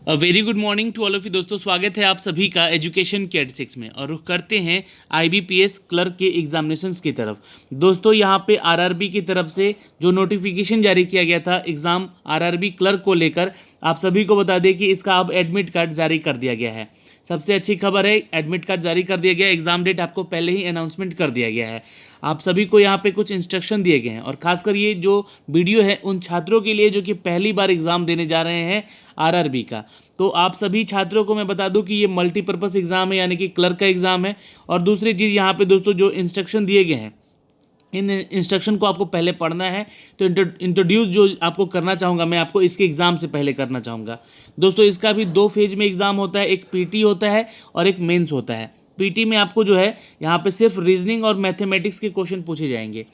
Very good morning to all of you दोस्तों, स्वागत है आप सभी का एजुकेशन के 86 में। और रुख करते हैं IBPS क्लर्क के एग्जामिनेशंस की तरफ। दोस्तों यहाँ पे RRB की तरफ से जो नोटिफिकेशन जारी किया गया था एग्ज़ाम RRB क्लर्क को लेकर, आप सभी को बता दें कि इसका अब एडमिट कार्ड जारी कर दिया गया है। सबसे अच्छी खबर है, एडमिट कार्ड जारी कर दिया गया, एग्ज़ाम डेट आपको पहले ही अनाउंसमेंट कर दिया गया है। आप सभी को यहाँ पे कुछ इंस्ट्रक्शन दिए गए हैं और खासकर ये जो वीडियो है उन छात्रों के लिए जो कि पहली बार एग्ज़ाम देने जा रहे हैं RRB का। तो आप सभी छात्रों को मैं बता दूं कि ये मल्टीपर्पज़ एग्ज़ाम है, यानी कि क्लर्क का एग्ज़ाम है। और दूसरी चीज़ यहाँ पे दोस्तों जो इंस्ट्रक्शन दिए गए हैं, इन इंस्ट्रक्शन को आपको पहले पढ़ना है। तो इंट्रोड्यूस जो आपको करना चाहूँगा मैं आपको इसके एग्ज़ाम से पहले करना चाहूँगा। दोस्तों इसका भी 2 फेज में एग्ज़ाम होता है, एक PT होता है और एक मेंस होता है। PT में आपको जो है यहाँ पे सिर्फ रीजनिंग और मैथमेटिक्स के क्वेश्चन पूछे जाएंगे।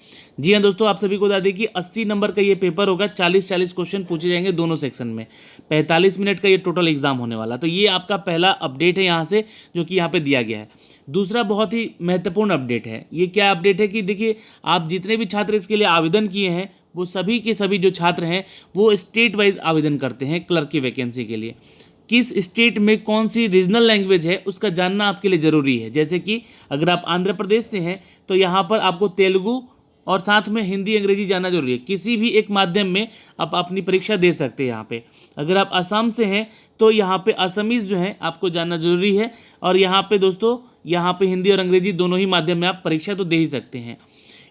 जी हाँ दोस्तों, आप सभी को बता दें कि 80 नंबर का ये पेपर होगा, 40-40 क्वेश्चन पूछे जाएंगे दोनों सेक्शन में। 45 मिनट का ये टोटल एग्जाम होने वाला। तो ये आपका पहला अपडेट है यहाँ से, जो कि यहाँ पे दिया गया है। दूसरा बहुत ही महत्वपूर्ण अपडेट है। ये क्या अपडेट है कि देखिए, आप जितने भी छात्र इसके लिए आवेदन किए हैं वो सभी के सभी जो छात्र हैं वो स्टेट वाइज आवेदन करते हैं क्लर्क की वैकेंसी के लिए। किस स्टेट में कौन सी रीजनल लैंग्वेज है उसका जानना आपके लिए ज़रूरी है। जैसे कि अगर आप आंध्र प्रदेश से हैं तो यहाँ पर आपको तेलुगु और साथ में हिंदी अंग्रेजी जानना जरूरी है। किसी भी एक माध्यम में आप अपनी परीक्षा दे सकते हैं यहाँ पे। अगर आप असम से हैं तो यहाँ पे असमीज़ जो है आपको जानना जरूरी है। और यहाँ पे दोस्तों यहाँ पे हिंदी और अंग्रेजी दोनों ही माध्यम में आप परीक्षा तो दे ही सकते हैं।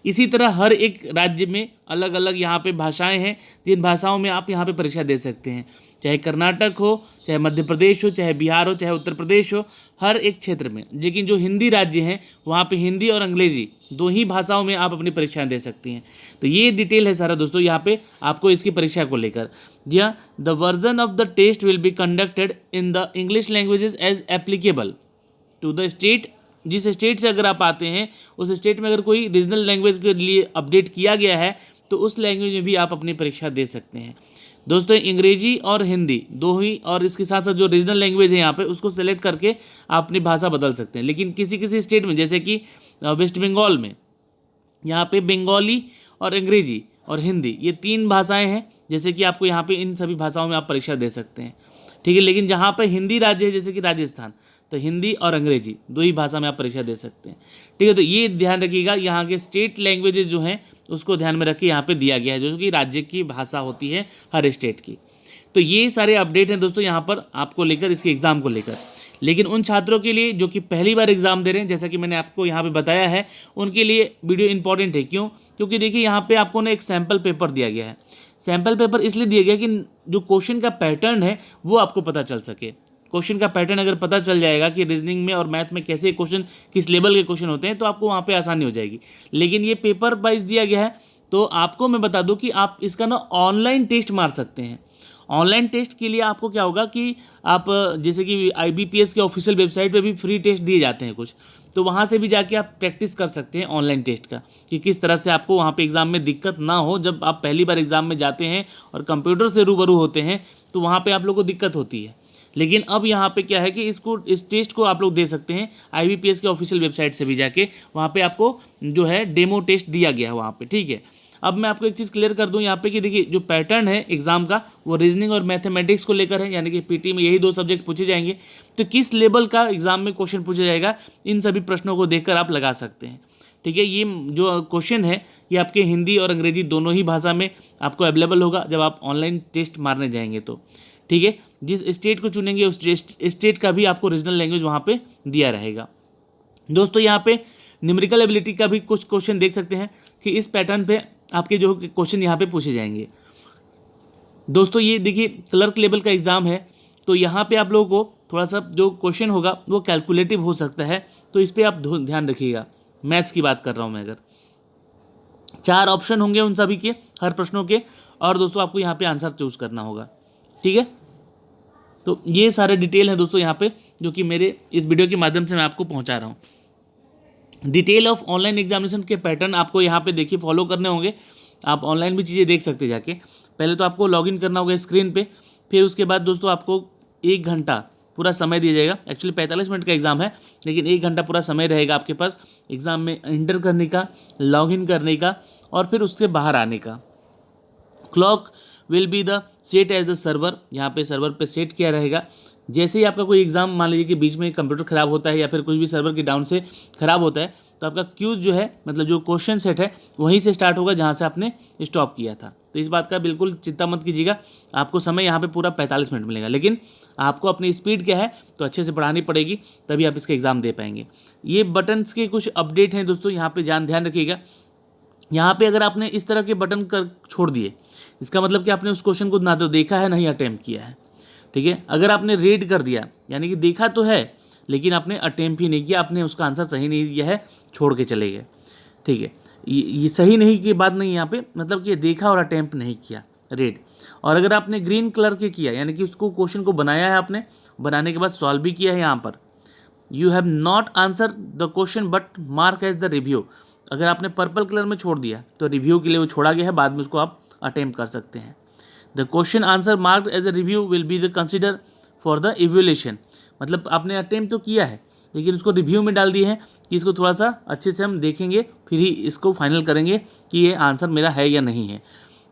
इसी तरह हर एक राज्य में अलग अलग यहाँ पे भाषाएं हैं, जिन भाषाओं में आप यहाँ पे परीक्षा दे सकते हैं। चाहे कर्नाटक हो, चाहे मध्य प्रदेश हो, चाहे बिहार हो, चाहे उत्तर प्रदेश हो, हर एक क्षेत्र में। लेकिन जो हिंदी राज्य हैं वहाँ पे हिंदी और अंग्रेजी 2 ही भाषाओं में आप अपनी परीक्षाएं दे सकती हैं। तो ये डिटेल है सारा दोस्तों यहाँ पे आपको इसकी परीक्षा को लेकर। जी हाँ, the version of the test will be conducted in the English languages as applicable to the state. जिस स्टेट से अगर आप आते हैं उस स्टेट में अगर कोई रीजनल लैंग्वेज के लिए अपडेट किया गया है तो उस लैंग्वेज में भी आप अपनी परीक्षा दे सकते हैं। दोस्तों अंग्रेजी और हिंदी 2 ही, और इसके साथ साथ जो रीजनल लैंग्वेज है यहाँ पे उसको सेलेक्ट करके आप अपनी भाषा बदल सकते हैं। लेकिन किसी किसी स्टेट में, जैसे कि वेस्ट बंगाल में, यहाँ पे बंगाली और अंग्रेजी और हिंदी ये 3 भाषाएँ हैं। जैसे कि आपको यहाँ पे इन सभी भाषाओं में आप परीक्षा दे सकते हैं, ठीक है। लेकिन जहाँ पर हिंदी राज्य है जैसे कि राजस्थान, तो हिंदी और अंग्रेजी 2 ही भाषा में आप परीक्षा दे सकते हैं, ठीक है। तो ये ध्यान रखिएगा, यहाँ के स्टेट लैंग्वेजेस जो हैं उसको ध्यान में रख के यहाँ पे दिया गया है, जो कि राज्य की भाषा होती है हर स्टेट की। तो ये सारे अपडेट हैं दोस्तों यहाँ पर आपको लेकर, इसके एग्ज़ाम को लेकर। लेकिन उन छात्रों के लिए जो कि पहली बार एग्ज़ाम दे रहे हैं, जैसा कि मैंने आपको यहाँ पे बताया है, उनके लिए वीडियो इंपॉर्टेंट है। क्यों? क्योंकि देखिए यहाँ पे आपको ना एक सैम्पल पेपर दिया गया है। सैम्पल पेपर इसलिए दिया गया कि जो क्वेश्चन का पैटर्न है वो आपको पता चल सके। क्वेश्चन का पैटर्न अगर पता चल जाएगा कि रीजनिंग में और मैथ में कैसे क्वेश्चन, किस लेवल के क्वेश्चन होते हैं, तो आपको वहाँ पे आसानी हो जाएगी। लेकिन ये पेपर वाइज दिया गया है, तो आपको मैं बता दूं कि आप इसका ना ऑनलाइन टेस्ट मार सकते हैं। ऑनलाइन टेस्ट के लिए आपको क्या होगा कि आप जैसे कि IBPS के ऑफिशियल वेबसाइट पे भी फ्री टेस्ट दिए जाते हैं कुछ, तो वहाँ से भी जाके आप प्रैक्टिस कर सकते हैं ऑनलाइन टेस्ट का, कि किस तरह से आपको वहाँ पे एग्ज़ाम में दिक्कत ना हो। जब आप पहली बार एग्ज़ाम में जाते हैं और कंप्यूटर से रूबरू होते हैं तो वहाँ पे आप लोग को दिक्कत होती है। लेकिन अब यहाँ पे क्या है कि इस टेस्ट को आप लोग दे सकते हैं IBPS के ऑफिशियल वेबसाइट से भी जाके, वहाँ पे आपको जो है डेमो टेस्ट दिया गया है वहाँ पे, ठीक है। अब मैं आपको एक चीज़ क्लियर कर दूं यहाँ पे कि देखिए जो पैटर्न है एग्जाम का वो रीजनिंग और मैथमेटिक्स को लेकर है, यानी कि PT में यही 2 सब्जेक्ट पूछे जाएंगे। तो किस लेवल का एग्जाम में क्वेश्चन पूछा जाएगा, इन सभी प्रश्नों को देखकर आप लगा सकते हैं, ठीक है। ये जो क्वेश्चन है ये आपके हिंदी और अंग्रेजी दोनों ही भाषा में आपको अवेलेबल होगा जब आप ऑनलाइन टेस्ट मारने जाएंगे तो, ठीक है। जिस स्टेट को चुनेंगे उस स्टेट का भी आपको रीजनल लैंग्वेज वहाँ पे दिया रहेगा। दोस्तों यहाँ पे न्यूमेरिकल एबिलिटी का भी कुछ क्वेश्चन देख सकते हैं कि इस पैटर्न पे आपके जो क्वेश्चन यहाँ पे पूछे जाएंगे। दोस्तों ये देखिए क्लर्क लेवल का एग्ज़ाम है, तो यहाँ पे आप लोगों को थोड़ा सा जो क्वेश्चन होगा वो कैलकुलेटिव हो सकता है, तो इस पर आप ध्यान रखिएगा। मैथ्स की बात कर रहा हूँ मैं। अगर 4 ऑप्शन होंगे उन सभी के, हर प्रश्नों के, और दोस्तों आपको यहाँ पे आंसर चूज करना होगा, ठीक है। तो ये सारे डिटेल हैं दोस्तों यहाँ पे, जो कि मेरे इस वीडियो के माध्यम से मैं आपको पहुँचा रहा हूँ। डिटेल ऑफ ऑनलाइन एग्जामिनेशन के पैटर्न आपको यहाँ पे देखिए फॉलो करने होंगे। आप ऑनलाइन भी चीज़ें देख सकते जाके। पहले तो आपको लॉगिन करना होगा स्क्रीन पे, फिर उसके बाद दोस्तों आपको 1 घंटा पूरा समय दिया जाएगा। एक्चुअली 45 मिनट का एग्ज़ाम है, लेकिन 1 घंटा पूरा समय रहेगा आपके पास एग्ज़ाम में एंटर करने का, लॉगिन करने का और फिर उससे बाहर आने का। Clock will be the set as the server, यहाँ पे सर्वर पे सेट किया रहेगा। जैसे ही आपका कोई एग्जाम मान लीजिए कि बीच में कंप्यूटर ख़राब होता है या फिर कुछ भी सर्वर के डाउन से ख़राब होता है, तो आपका क्यूज जो है मतलब जो क्वेश्चन सेट है वहीं से स्टार्ट होगा जहाँ से आपने स्टॉप किया था। तो इस बात का बिल्कुल चिंता मत कीजिएगा, आपको समय यहाँ पे पूरा 45 मिनट मिलेगा, लेकिन आपको अपनी स्पीड क्या है तो अच्छे से पढ़ानी पड़ेगी, तभी आप इसका एग्ज़ाम दे पाएंगे। ये बटन्स के कुछ अपडेट हैं दोस्तों, यहाँ पे ध्यान रखिएगा। यहाँ पे अगर आपने इस तरह के बटन कर छोड़ दिए, इसका मतलब कि आपने उस क्वेश्चन को ना तो देखा है ना ही अटेम्प्ट किया है, ठीक है। अगर आपने रीड कर दिया यानी कि देखा तो है लेकिन आपने अटेम्प्ट ही नहीं किया, आपने उसका आंसर सही नहीं दिया है, छोड़ के चले गए, ठीक है। ये सही नहीं की बात नहीं, यहाँ पे मतलब कि देखा और अटेम्प्ट नहीं किया, रेड। और अगर आपने ग्रीन कलर के किया यानी कि उसको क्वेश्चन को बनाया है, आपने बनाने के बाद सॉल्व भी किया है, यहाँ पर you have not answer the question but mark as the review, अगर आपने पर्पल कलर में छोड़ दिया तो रिव्यू के लिए वो छोड़ा गया है, बाद में उसको आप अटेम्प्ट कर सकते हैं। The question answer marked as a review will be the consider for the evaluation, मतलब आपने अटेम्प्ट तो किया है लेकिन उसको रिव्यू में डाल दिए हैं कि इसको थोड़ा सा अच्छे से हम देखेंगे, फिर ही इसको फाइनल करेंगे कि ये आंसर मेरा है या नहीं है।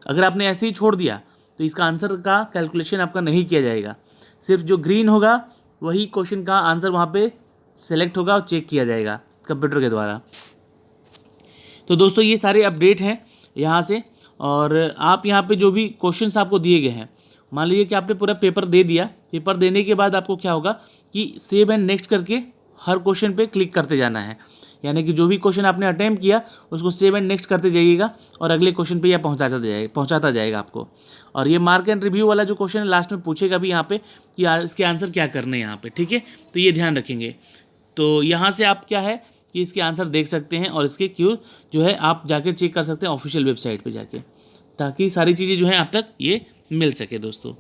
अगर आपने ऐसे ही छोड़ दिया तो इसका आंसर का कैलकुलेशन आपका नहीं किया जाएगा, सिर्फ जो ग्रीन होगा वही क्वेश्चन का आंसर वहाँ पे सेलेक्ट होगा और चेक किया जाएगा कंप्यूटर के द्वारा। तो दोस्तों ये सारे अपडेट हैं यहाँ से, और आप यहाँ पे जो भी क्वेश्चंस आपको दिए गए हैं, मान लीजिए कि आपने पूरा पेपर दे दिया, पेपर देने के बाद आपको क्या होगा कि सेव एंड नेक्स्ट करके हर क्वेश्चन पे क्लिक करते जाना है, यानी कि जो भी क्वेश्चन आपने अटेम्प्ट किया उसको सेव एंड नेक्स्ट करते जाइएगा और अगले क्वेश्चन पे यह पहुंचाता जाएगा आपको। और ये मार्क एंड रिव्यू वाला जो क्वेश्चन है लास्ट में पूछेगा भी यहाँ पे कि इसके आंसर क्या करने हैं यहाँ पे, ठीक है। तो ये ध्यान रखेंगे। तो यहाँ से आप क्या है कि इसके आंसर देख सकते हैं और इसके क्यू जो है आप जाके चेक कर सकते हैं ऑफिशियल वेबसाइट पे जाके, ताकि सारी चीज़ें जो हैं आप तक ये मिल सके दोस्तों।